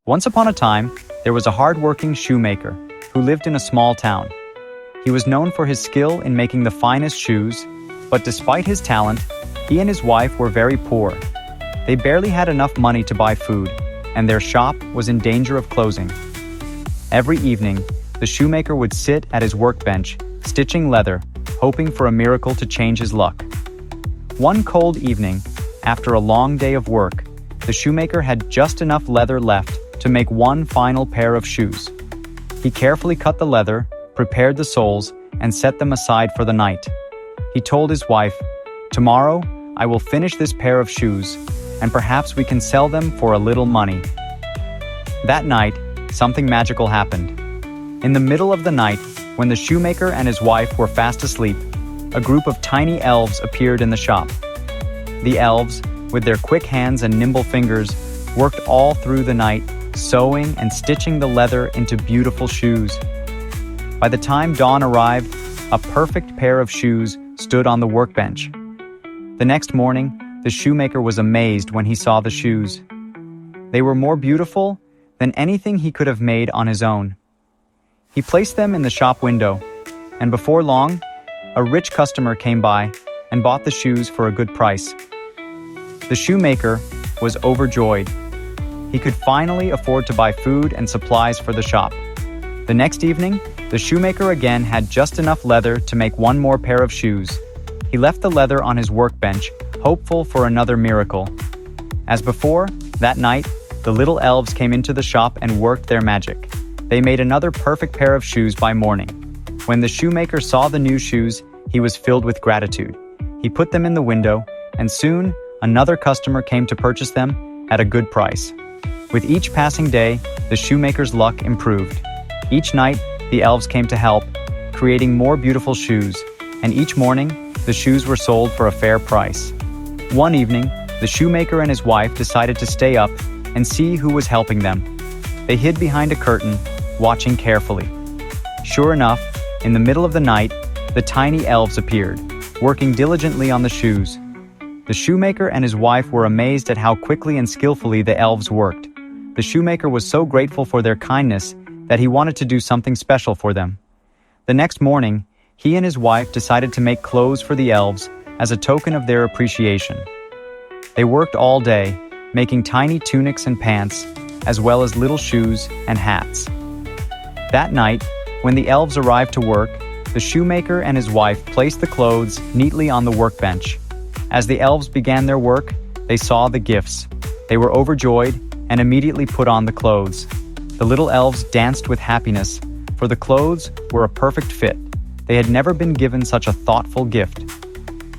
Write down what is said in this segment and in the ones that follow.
Once upon a time, there was a hard-working shoemaker who lived in a small town. He was known for his skill in making the finest shoes, but despite his talent, he and his wife were very poor. They barely had enough money to buy food, and their shop was in danger of closing. Every evening, the shoemaker would sit at his workbench, stitching leather, hoping for a miracle to change his luck. One cold evening, after a long day of work, the shoemaker had just enough leather left to make one final pair of shoes. He carefully cut the leather, prepared the soles, and set them aside for the night. He told his wife, "Tomorrow, I will finish this pair of shoes, and perhaps we can sell them for a little money." That night, something magical happened. In the middle of the night, when the shoemaker and his wife were fast asleep, a group of tiny elves appeared in the shop. The elves, with their quick hands and nimble fingers, worked all through the night, sewing and stitching the leather into beautiful shoes. By the time dawn arrived, a perfect pair of shoes stood on the workbench. The next morning, the shoemaker was amazed when he saw the shoes. They were more beautiful than anything he could have made on his own. He placed them in the shop window, and before long, a rich customer came by and bought the shoes for a good price. The shoemaker was overjoyed. He could finally afford to buy food and supplies for the shop. The next evening, the shoemaker again had just enough leather to make one more pair of shoes. He left the leather on his workbench, hopeful for another miracle. As before, that night, the little elves came into the shop and worked their magic. They made another perfect pair of shoes by morning. When the shoemaker saw the new shoes, he was filled with gratitude. He put them in the window, and soon another customer came to purchase them at a good price. With each passing day, the shoemaker's luck improved. Each night, the elves came to help, creating more beautiful shoes, and each morning, the shoes were sold for a fair price. One evening, the shoemaker and his wife decided to stay up and see who was helping them. They hid behind a curtain, watching carefully. Sure enough, in the middle of the night, the tiny elves appeared, working diligently on the shoes. The shoemaker and his wife were amazed at how quickly and skillfully the elves worked. The shoemaker was so grateful for their kindness that he wanted to do something special for them. The next morning, he and his wife decided to make clothes for the elves as a token of their appreciation. They worked all day, making tiny tunics and pants, as well as little shoes and hats. That night, when the elves arrived to work, the shoemaker and his wife placed the clothes neatly on the workbench. As the elves began their work, they saw the gifts. They were overjoyed and immediately put on the clothes. The little elves danced with happiness, for the clothes were a perfect fit. They had never been given such a thoughtful gift.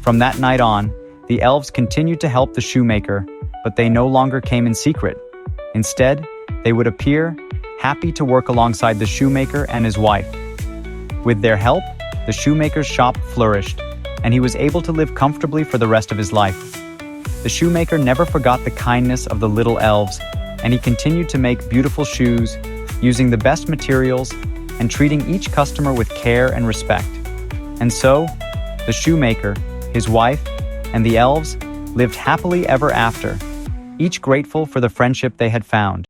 From that night on, the elves continued to help the shoemaker, but they no longer came in secret. Instead, they would appear, happy to work alongside the shoemaker and his wife. With their help, the shoemaker's shop flourished, and he was able to live comfortably for the rest of his life. The shoemaker never forgot the kindness of the little elves, and he continued to make beautiful shoes, using the best materials and treating each customer with care and respect. And so, the shoemaker, his wife, and the elves lived happily ever after, each grateful for the friendship they had found.